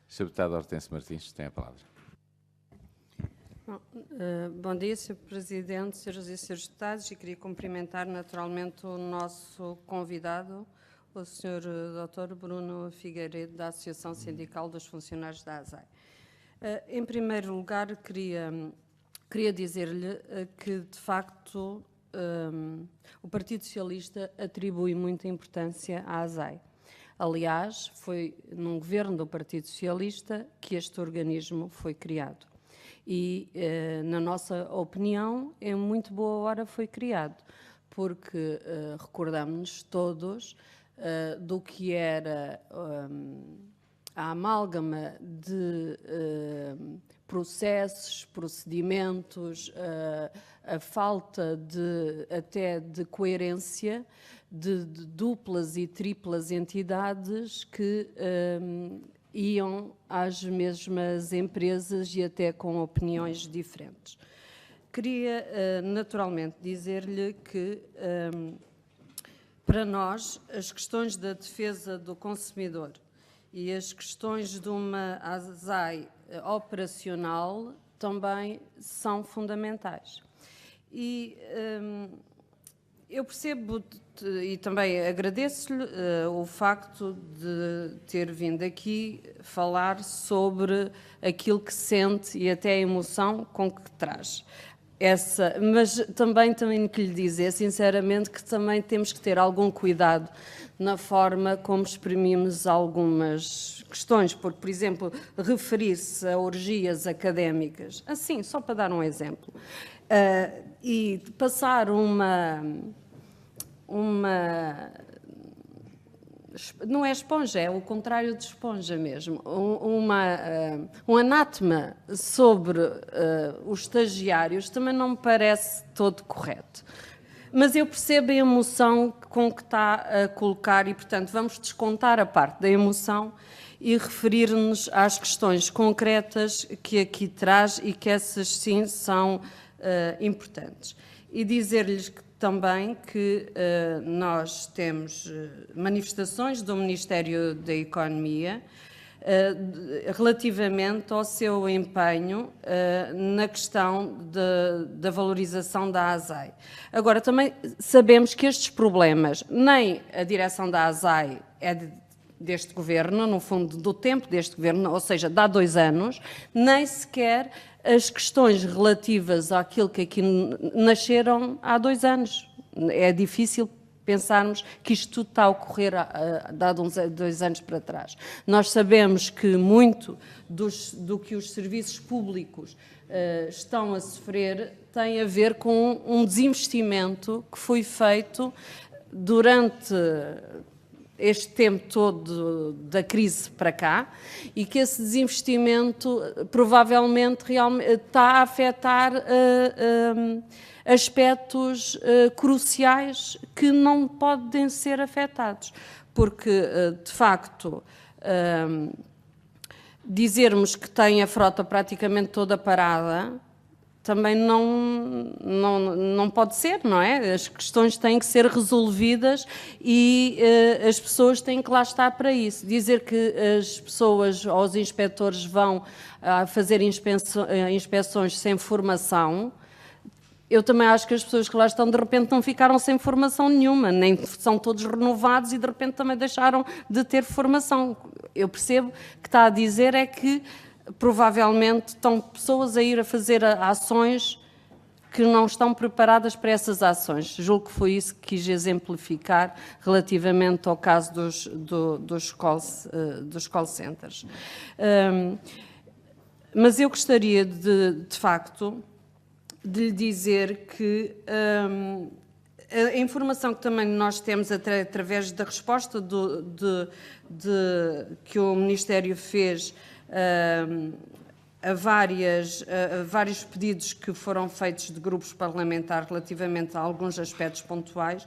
Sr. Deputado Hortêncio Martins, tem a palavra. Bom dia, Sr. Presidente, Sras. e Srs. Deputados, e queria cumprimentar naturalmente o nosso convidado, o Sr. Dr. Bruno Figueiredo, da Associação Sindical dos Funcionários da ASAI. Em primeiro lugar, queria dizer-lhe que, de facto, o Partido Socialista atribui muita importância à ASAI. Aliás, foi num governo do Partido Socialista que este organismo foi criado. E, na nossa opinião, em muito boa hora foi criado, porque recordamos-nos todos do que era a amálgama de processos, procedimentos, a falta até de coerência de duplas e triplas entidades que iam às mesmas empresas e até com opiniões diferentes. Queria, naturalmente, dizer-lhe que, para nós, as questões da defesa do consumidor e as questões de uma ASAI operacional também são fundamentais. E eu percebo e também agradeço-lhe o facto de ter vindo aqui falar sobre aquilo que sente e até a emoção com que traz. Mas também tenho que lhe dizer, sinceramente, que também temos que ter algum cuidado na forma como exprimimos algumas questões, porque, por exemplo, referir-se a orgias académicas, assim, só para dar um exemplo, e passar não é esponja, é o contrário de esponja mesmo, um anátema sobre os estagiários também não me parece todo correto. Mas eu percebo a emoção com que está a colocar e, portanto, vamos descontar a parte da emoção e referir-nos às questões concretas que aqui traz e que essas sim são importantes. E dizer-lhes também que nós temos manifestações do Ministério da Economia relativamente ao seu empenho na questão da valorização da ASAI. Agora, também sabemos que estes problemas, nem a direção da ASAI é deste governo, no fundo do tempo deste governo, ou seja, de há 2 anos, nem sequer as questões relativas àquilo que aqui nasceram há 2 anos. É difícil pensarmos que isto tudo está a ocorrer há 2 anos para trás. Nós sabemos que muito do que os serviços públicos estão a sofrer tem a ver com um desinvestimento que foi feito durante este tempo todo da crise para cá, e que esse desinvestimento provavelmente está a afetar aspectos cruciais que não podem ser afetados, porque, de facto, dizermos que tem a frota praticamente toda parada também não pode ser, não é? As questões têm que ser resolvidas e as pessoas têm que lá estar para isso. Dizer que as pessoas ou os inspectores vão fazer inspeções sem formação, eu também acho que as pessoas que lá estão de repente não ficaram sem formação nenhuma, nem são todos renovados e de repente também deixaram de ter formação. Eu percebo que está a dizer é que provavelmente estão pessoas a ir a fazer ações que não estão preparadas para essas ações. Julgo que foi isso que quis exemplificar relativamente ao caso dos call centers. Mas eu gostaria de facto, de lhe dizer que a informação que também nós temos através da resposta que o Ministério fez a vários pedidos que foram feitos de grupos parlamentares relativamente a alguns aspectos pontuais,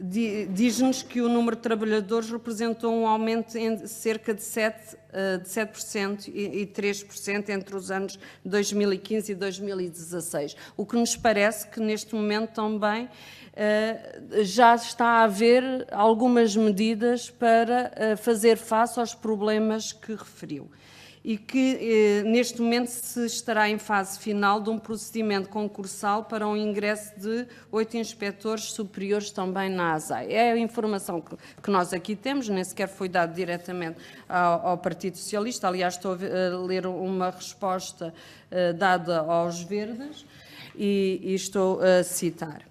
diz-nos que o número de trabalhadores representou um aumento em cerca de 7% e 3% entre os anos 2015 e 2016, o que nos parece que neste momento também já está a haver algumas medidas para fazer face aos problemas que referiu. e que neste momento se estará em fase final de um procedimento concursal para um ingresso de 8 inspectores superiores também na ASAI. É a informação que nós aqui temos, nem sequer foi dado diretamente ao Partido Socialista. Aliás, estou a ler uma resposta dada aos Verdes e estou a citar.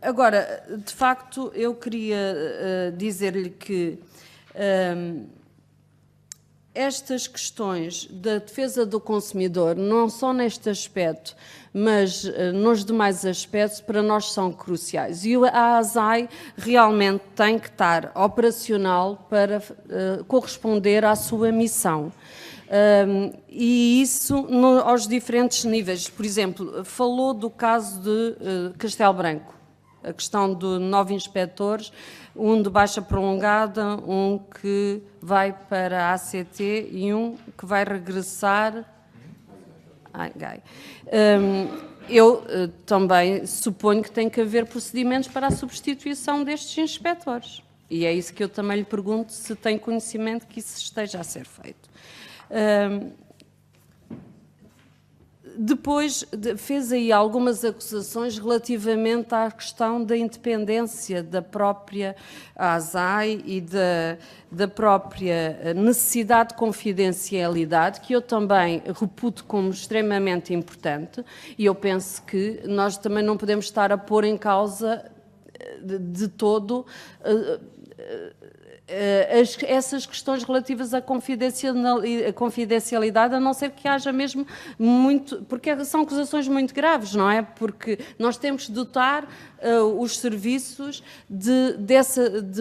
Agora, de facto, eu queria dizer-lhe que estas questões da defesa do consumidor, não só neste aspecto, mas nos demais aspectos, para nós são cruciais. E a ASAI realmente tem que estar operacional para corresponder à sua missão. E isso aos diferentes níveis. Por exemplo, falou do caso de Castelo Branco, a questão de 9 inspectores, um de baixa prolongada, um que vai para a ACT e um que vai regressar. Eu também suponho que tem que haver procedimentos para a substituição destes inspectores. E é isso que eu também lhe pergunto, se tem conhecimento que isso esteja a ser feito. Depois fez aí algumas acusações relativamente à questão da independência da própria ASAI e da própria necessidade de confidencialidade, que eu também reputo como extremamente importante, e eu penso que nós também não podemos estar a pôr em causa de todo essas questões relativas à confidencialidade, a não ser que haja mesmo muito, porque são acusações muito graves, não é? Porque nós temos que dotar os serviços de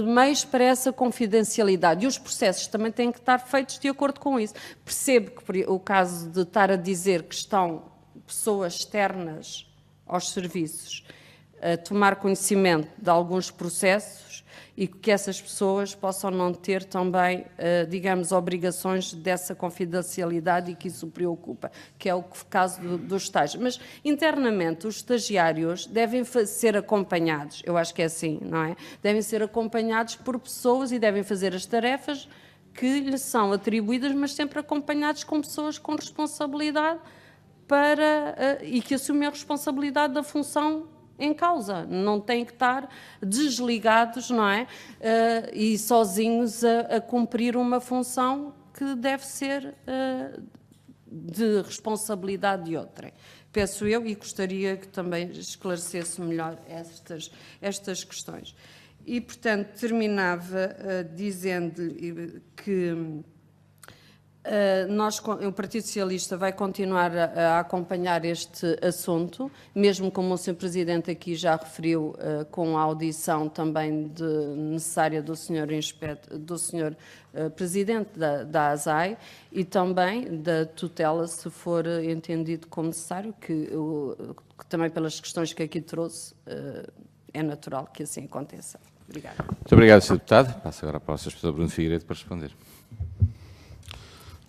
meios para essa confidencialidade, e os processos também têm que estar feitos de acordo com isso. Percebo que o caso de estar a dizer que estão pessoas externas aos serviços a tomar conhecimento de alguns processos, e que essas pessoas possam não ter também, digamos, obrigações dessa confidencialidade, e que isso preocupa, que é o caso dos estágios. Mas, internamente, os estagiários devem ser acompanhados, eu acho que é assim, não é? Devem ser acompanhados por pessoas e devem fazer as tarefas que lhes são atribuídas, mas sempre acompanhados com pessoas com responsabilidade e que assumem a responsabilidade da função em causa, não têm que estar desligados, não é? E sozinhos a cumprir uma função que deve ser de responsabilidade de outrem. Peço eu, e gostaria que também esclarecesse melhor estas questões. E, portanto, terminava dizendo-lhe que o Partido Socialista vai continuar a acompanhar este assunto, mesmo como o Sr. Presidente aqui já referiu, com a audição também necessária do Sr. Presidente da ASAI, e também da tutela, se for entendido como necessário, que também pelas questões que aqui trouxe, é natural que assim aconteça. Obrigada. Muito obrigado, Sr. Deputado. Passo agora para o Sr. Professor Bruno Figueiredo para responder.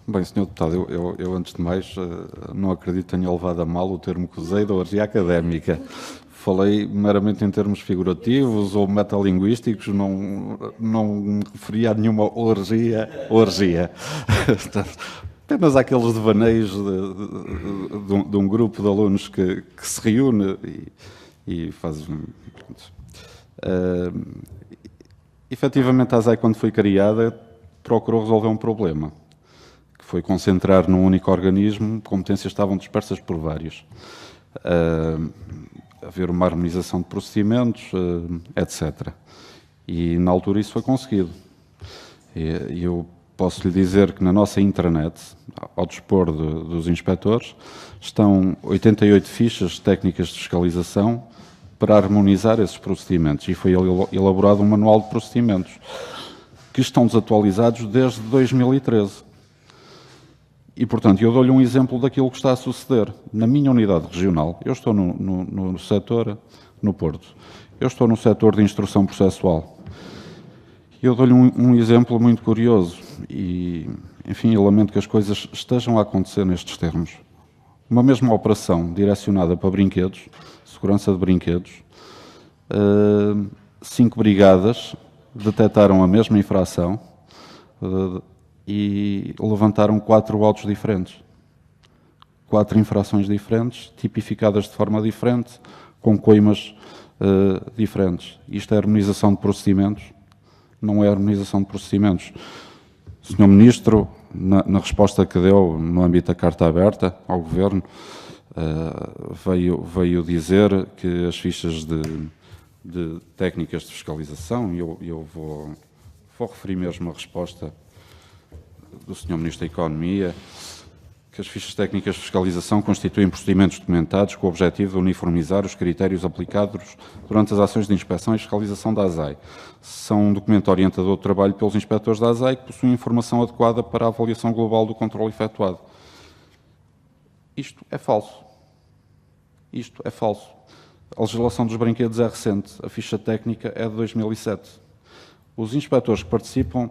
Bem, Sr. Deputado, eu antes de mais não acredito que tenha levado a mal o termo que usei da orgia académica. Falei meramente em termos figurativos ou metalinguísticos, não me referia a nenhuma orgia. Apenas àqueles devaneios de um grupo de alunos que se reúne e faz... Efetivamente, a ASAI, quando foi criada, procurou resolver um problema, que foi concentrar num único organismo competências que estavam dispersas por vários. Haver uma harmonização de procedimentos, etc. E, na altura, isso foi conseguido. E eu posso lhe dizer que na nossa intranet, ao dispor dos inspectores, estão 88 fichas técnicas de fiscalização para harmonizar esses procedimentos. E foi elaborado um manual de procedimentos que estão desatualizados desde 2013. E, portanto, eu dou-lhe um exemplo daquilo que está a suceder. Na minha unidade regional, eu estou no setor, no Porto, eu estou no setor de instrução processual. Eu dou-lhe um exemplo muito curioso e, enfim, eu lamento que as coisas estejam a acontecer nestes termos. Uma mesma operação direcionada para brinquedos, segurança de brinquedos, 5 brigadas detectaram a mesma infração e levantaram 4 autos diferentes. 4 infrações diferentes, tipificadas de forma diferente, com coimas diferentes. Isto é harmonização de procedimentos? Não é harmonização de procedimentos. O Sr. Ministro, na resposta que deu no âmbito da carta aberta ao Governo, veio dizer que as fichas de técnicas de fiscalização, e eu vou referir mesmo a resposta do Sr. Ministro da Economia, que as fichas técnicas de fiscalização constituem procedimentos documentados com o objetivo de uniformizar os critérios aplicados durante as ações de inspeção e fiscalização da ASAI. São um documento orientador de trabalho pelos inspectores da ASAI que possuem informação adequada para a avaliação global do controle efetuado. Isto é falso. Isto é falso. A legislação dos brinquedos é recente. A ficha técnica é de 2007. Os inspectores que participam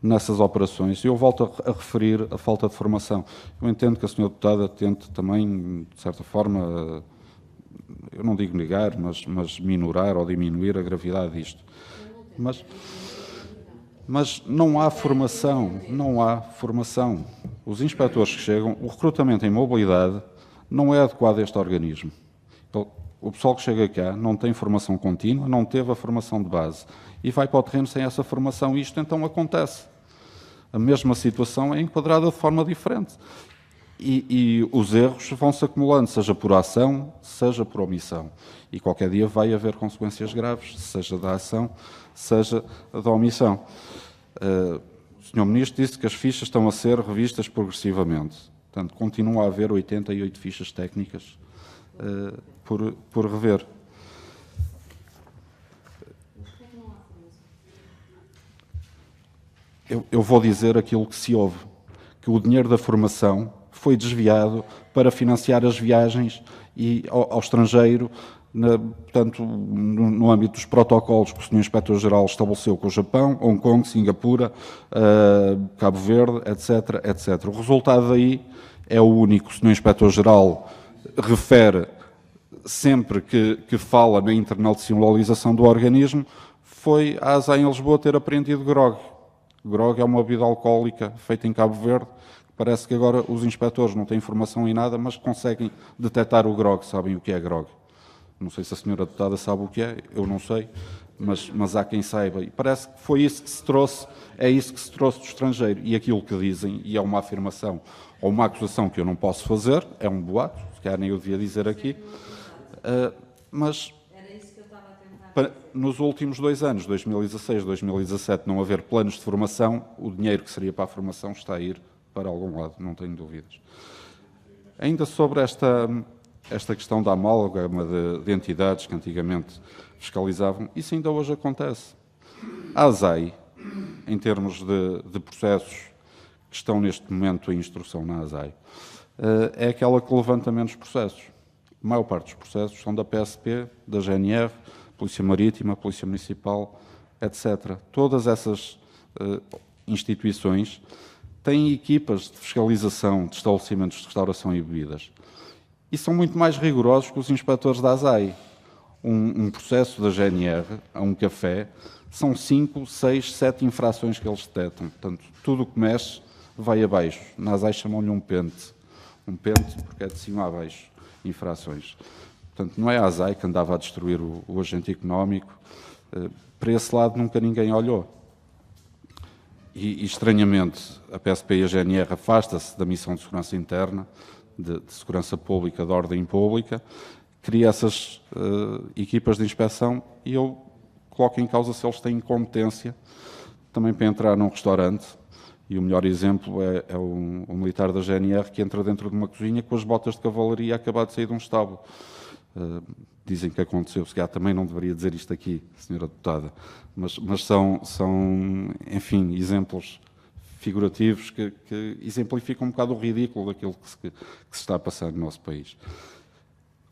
nessas operações, e eu volto a referir a falta de formação. Eu entendo que a Sra. Deputada tente também, de certa forma, eu não digo negar, mas minorar ou diminuir a gravidade disto. Mas não há formação, não há formação. Os inspectores que chegam, o recrutamento em mobilidade não é adequado a este organismo. O pessoal que chega cá não tem formação contínua, não teve a formação de base e vai para o terreno sem essa formação e isto então acontece. A mesma situação é enquadrada de forma diferente. E os erros vão-se acumulando, seja por ação, seja por omissão. E qualquer dia vai haver consequências graves, seja da ação, seja da omissão. O Sr. Ministro disse que as fichas estão a ser revistas progressivamente. Portanto, continua a haver 88 fichas técnicas por rever. Eu vou dizer aquilo que se ouve, que o dinheiro da formação foi desviado para financiar as viagens ao estrangeiro, portanto, no âmbito dos protocolos que o Sr. Inspetor-Geral estabeleceu com o Japão, Hong Kong, Singapura, Cabo Verde, etc., etc. O resultado daí é o único. O Sr. Inspetor-Geral refere sempre que fala na internacionalização do organismo, foi a ASAI em Lisboa ter apreendido grog. Grog é uma bebida alcoólica feita em Cabo Verde. Parece que agora os inspectores não têm informação em nada, mas conseguem detectar o grog, sabem o que é grog. Não sei se a senhora deputada sabe o que é, eu não sei, mas há quem saiba. E parece que foi isso que se trouxe, é isso que se trouxe do estrangeiro. E aquilo que dizem, e é uma afirmação ou uma acusação que eu não posso fazer, é um boato, se calhar nem eu devia dizer aqui, mas nos últimos 2 anos, 2016, 2017, não haver planos de formação, o dinheiro que seria para a formação está a ir para algum lado, não tenho dúvidas. Ainda sobre esta questão da amálgama de entidades que antigamente fiscalizavam, isso ainda hoje acontece. A ASAI, em termos de processos que estão neste momento em instrução na ASAI, é aquela que levanta menos processos. A maior parte dos processos são da PSP, da GNR, Polícia Marítima, Polícia Municipal, etc. Todas essas instituições têm equipas de fiscalização de estabelecimentos de restauração e bebidas. E são muito mais rigorosos que os inspectores da ASAI. Um processo da GNR a um café são 5, 6, 7 infrações que eles detectam. Portanto, tudo o que mexe vai abaixo. Na ASAI chamam-lhe um pente. Um pente porque é de cima a baixo, infrações. Portanto, não é a ASAI que andava a destruir o agente económico. Para esse lado nunca ninguém olhou. E estranhamente, a PSP e a GNR afasta-se da missão de segurança interna, de segurança pública, de ordem pública, cria essas equipas de inspeção e eu coloco em causa se eles têm competência também para entrar num restaurante. E o melhor exemplo é o militar da GNR que entra dentro de uma cozinha com as botas de cavalaria a acabar de sair de um estábulo. Dizem que aconteceu, se calhar também não deveria dizer isto aqui, senhora deputada, mas são, enfim, exemplos figurativos que exemplificam um bocado o ridículo daquilo que se está a passar no nosso país.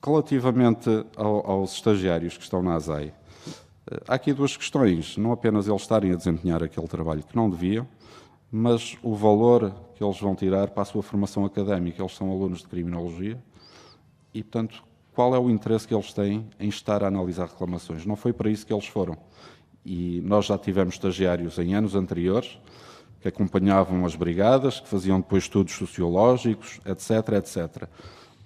Relativamente aos estagiários que estão na ASAI, há aqui 2 questões, não apenas eles estarem a desempenhar aquele trabalho que não deviam, mas o valor que eles vão tirar para a sua formação académica. Eles são alunos de criminologia e, portanto, qual é o interesse que eles têm em estar a analisar reclamações? Não foi para isso que eles foram. E nós já tivemos estagiários em anos anteriores que acompanhavam as brigadas, que faziam depois estudos sociológicos, etc, etc.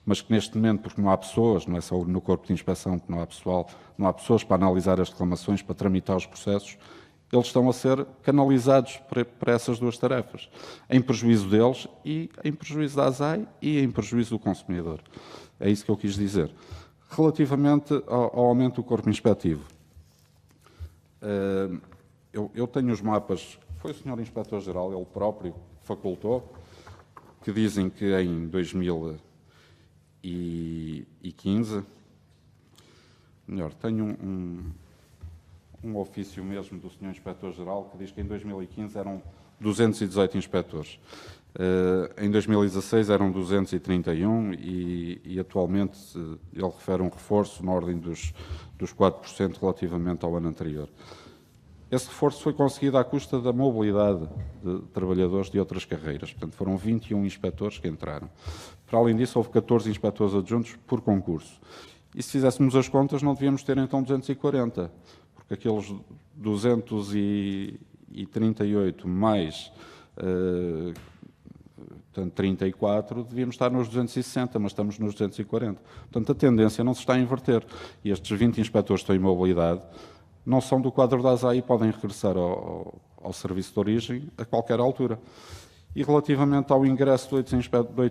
Mas que neste momento, porque não há pessoas, não é só no corpo de inspeção que não há pessoal, não há pessoas para analisar as reclamações, para tramitar os processos, eles estão a ser canalizados para essas duas tarefas, em prejuízo deles e em prejuízo da ASAI e em prejuízo do consumidor. É isso que eu quis dizer. Relativamente ao aumento do corpo inspectivo, eu tenho os mapas, foi o Sr. Inspetor-Geral, ele próprio, facultou, que dizem que em 2015, melhor, tenho um ofício mesmo do Sr. Inspetor-Geral que diz que em 2015 eram 218 inspectores. Em 2016 eram 231 e atualmente ele refere um reforço na ordem dos 4% relativamente ao ano anterior. Esse reforço foi conseguido à custa da mobilidade de trabalhadores de outras carreiras. Portanto, foram 21 inspectores que entraram. Para além disso, houve 14 inspectores adjuntos por concurso. E se fizéssemos as contas, não devíamos ter então 240, porque aqueles 238 mais 34, devíamos estar nos 260, mas estamos nos 240. Portanto, a tendência não se está a inverter. E estes 20 inspectores que têm mobilidade não são do quadro da ASAI e podem regressar ao serviço de origem a qualquer altura. E relativamente ao ingresso de 8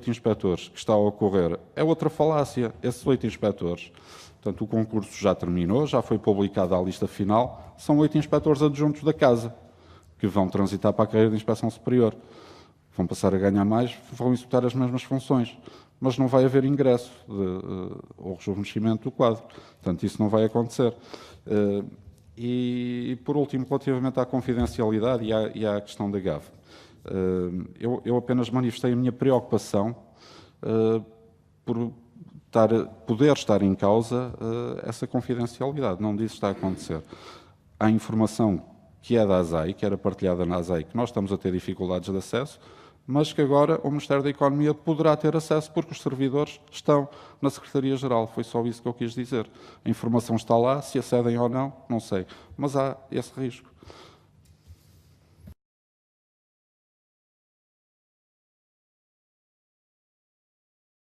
inspectores que está a ocorrer, é outra falácia. Esses 8 inspectores, portanto, o concurso já terminou, já foi publicada a lista final, são 8 inspectores adjuntos da Casa, que vão transitar para a carreira de inspeção superior. Vão passar a ganhar mais, vão executar as mesmas funções, mas não vai haver ingresso ou rejuvenescimento do quadro. Portanto, isso não vai acontecer. E, por último, relativamente à confidencialidade e à questão da GAV, eu apenas manifestei a minha preocupação por poder estar em causa essa confidencialidade. Não disse que está a acontecer. Há informação que é da ASAI, que era partilhada na ASAI, que nós estamos a ter dificuldades de acesso, mas que agora o Ministério da Economia poderá ter acesso porque os servidores estão na Secretaria-Geral. Foi só isso que eu quis dizer. A informação está lá, se acedem ou não, não sei. Mas há esse risco.